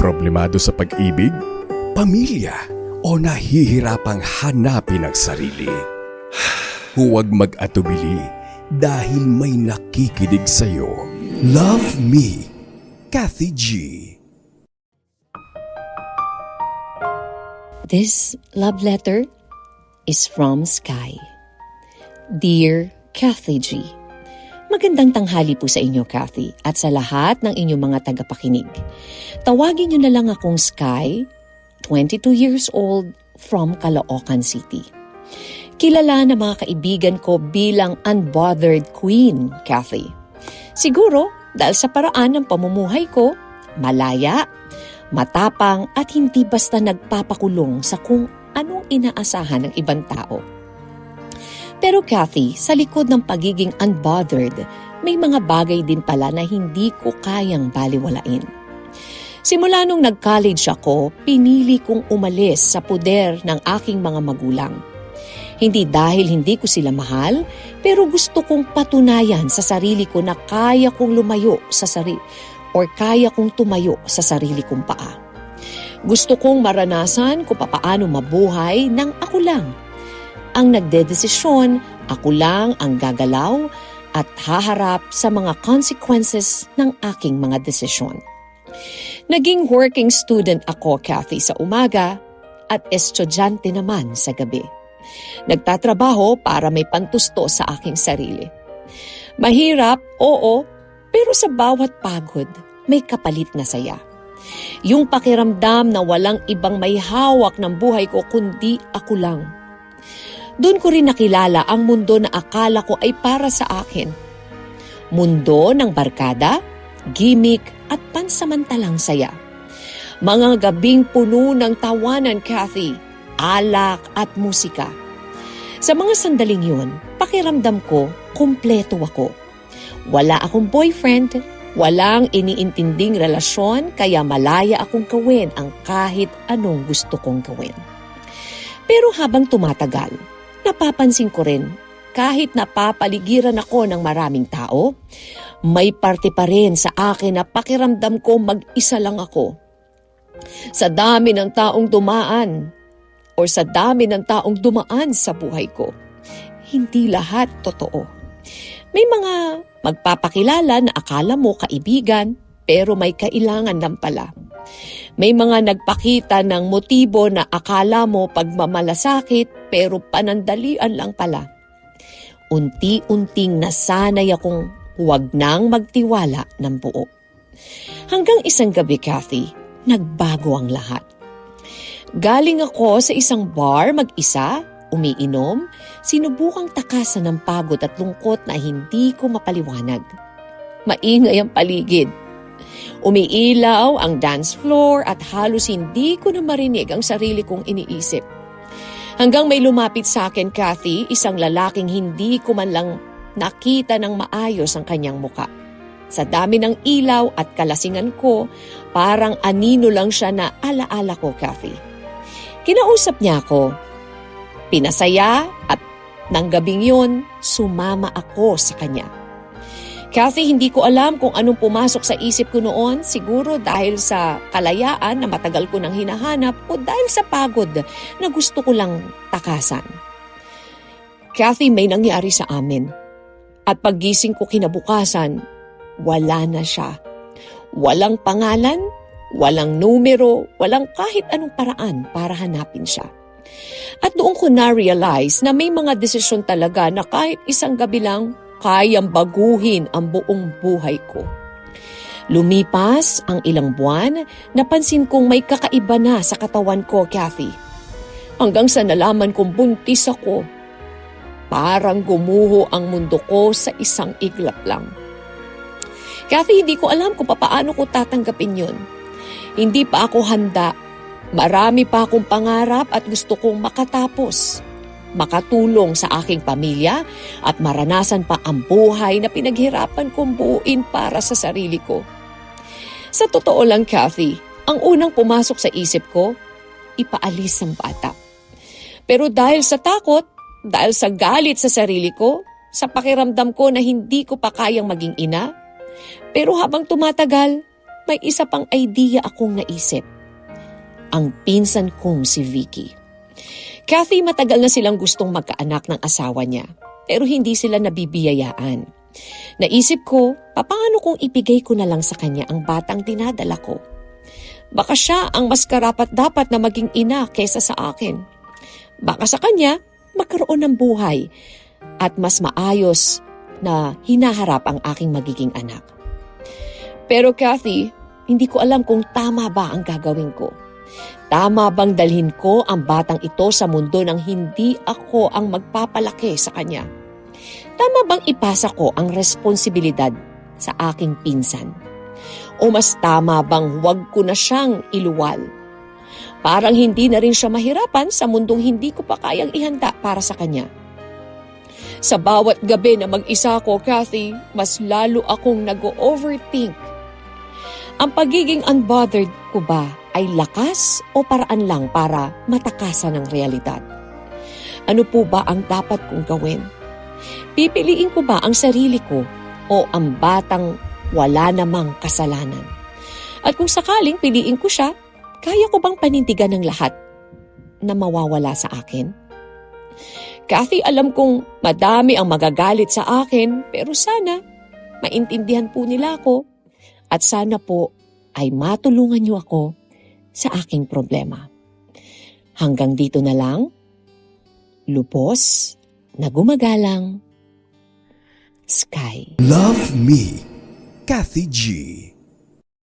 Problemado sa pag-ibig, pamilya, o nahihirapang hanapin ang sarili? Huwag mag-atubili dahil may nakikinig sa'yo. Love Me, Kathy G. This love letter is from Sky. Dear Kathy G. Magandang tanghali po sa inyo, Kathy, at sa lahat ng inyong mga tagapakinig. Tawagin niyo na lang akong Sky, 22 years old, from Caloocan City. Kilala na mga kaibigan ko bilang unbothered queen, Kathy. Siguro dahil sa paraan ng pamumuhay ko, malaya, matapang at hindi basta nagpapakulong sa kung anong inaasahan ng ibang tao. Pero Kathy, sa likod ng pagiging unbothered, may mga bagay din pala na hindi ko kayang baliwalain. Simula nung nag-college ako, pinili kong umalis sa puder ng aking mga magulang. Hindi dahil hindi ko sila mahal, pero gusto kong patunayan sa sarili ko na kaya kong lumayo sa sarili or kaya kong tumayo sa sarili kong paa. Gusto kong maranasan kung papaano mabuhay nang ako lang ang nagdedesisyon, ako lang ang gagalaw at haharap sa mga consequences ng aking mga desisyon. Naging working student ako, Kathy, sa umaga at estudyante naman sa gabi. Nagtatrabaho para may pantusto sa aking sarili. Mahirap, oo, pero sa bawat pagod, may kapalit na saya. Yung pakiramdam na walang ibang may hawak ng buhay ko kundi ako lang. Doon ko rin nakilala ang mundo na akala ko ay para sa akin. Mundo ng barkada, gimmick at pansamantalang saya. Mga gabing puno ng tawanan, Kathy, alak at musika. Sa mga sandaling yun, pakiramdam ko, kumpleto ako. Wala akong boyfriend, walang iniintinding relasyon, kaya malaya akong gawin ang kahit anong gusto kong gawin. Pero habang tumatagal, napapansin ko rin, kahit napapaligiran ako ng maraming tao, may parte pa rin sa akin na pakiramdam ko mag-isa lang ako. Sa dami ng taong dumaan sa buhay ko, hindi lahat totoo. May mga magpapakilala na akala mo kaibigan, pero may kailangan lang pala. May mga nagpakita ng motibo na akala mo pagmamalasakit pero panandalian lang pala. Unti-unting nasanay akong huwag nang magtiwala ng buo. Hanggang isang gabi, Kathy, nagbago ang lahat. Galing ako sa isang bar mag-isa, umiinom, sinubukang takasan ng pagod at lungkot na hindi ko mapaliwanag. Maingay ang paligid. Umiilaw ang dance floor at halos hindi ko na marinig ang sarili kong iniisip. Hanggang may lumapit sa akin, Kathy, isang lalaking hindi ko man lang nakita ng maayos ang kanyang muka. Sa dami ng ilaw at kalasingan ko, parang anino lang siya na alaala ko, Kathy. Kinausap niya ako. Pinasaya at ng gabing yun, sumama ako sa kanya. Kathy, hindi ko alam kung anong pumasok sa isip ko noon, siguro dahil sa kalayaan na matagal ko nang hinahanap o dahil sa pagod na gusto ko lang takasan. Kathy, may nangyari sa amin. At paggising ko kinabukasan, wala na siya. Walang pangalan, walang numero, walang kahit anong paraan para hanapin siya. At doon ko na-realize na may mga desisyon talaga na kahit isang gabi lang, kayang baguhin ang buong buhay ko. Lumipas ang ilang buwan, napansin kong may kakaiba na sa katawan ko, Kathy. Hanggang sa nalaman kong buntis ako. Parang gumuho ang mundo ko sa isang iglap lang. Kathy, hindi ko alam kung paano ko tatanggapin yun. Hindi pa ako handa. Marami pa akong pangarap at gusto kong makatapos. Makatulong sa aking pamilya at maranasan pa ang buhay na pinaghirapan kong buuin para sa sarili ko. Sa totoo lang, Kathy, ang unang pumasok sa isip ko, ipaalis ang bata. Pero dahil sa takot, dahil sa galit sa sarili ko, sa pakiramdam ko na hindi ko pa kayang maging ina, pero habang tumatagal, may isa pang idea akong naisip. Ang pinsan kong si Vicky. Kathy, matagal na silang gustong magkaanak ng asawa niya, pero hindi sila nabibiyayaan. Naisip ko, paano kung ibigay ko na lang sa kanya ang batang dinadala ko? Baka siya ang mas karapat-dapat na maging ina kaysa sa akin. Baka sa kanya, magkaroon ng buhay at mas maayos na hinaharap ang aking magiging anak. Pero Kathy, hindi ko alam kung tama ba ang gagawin ko. Tama bang dalhin ko ang batang ito sa mundo nang hindi ako ang magpapalaki sa kanya? Tama bang ipasa ko ang responsibilidad sa aking pinsan? O mas tama bang huwag ko na siyang iluwal? Parang hindi na rin siya mahirapan sa mundong hindi ko pa kayang ihanda para sa kanya. Sa bawat gabi na mag-isa ko, Kathy, mas lalo akong nag-overthink. Ang pagiging unbothered ko ba ay lakas o paraan lang para matakasan ang realidad? Ano po ba ang dapat kong gawin? Pipiliin ko ba ang sarili ko o ang batang wala namang kasalanan? At kung sakaling piliin ko siya, kaya ko bang panindigan ng lahat na mawawala sa akin? Kathy, alam kong madami ang magagalit sa akin, pero sana maintindihan po nila ako at sana po ay matulungan niyo ako sa aking problema. Hanggang dito na lang, lubos na gumagalang, Sky. Love Me, Kathy G.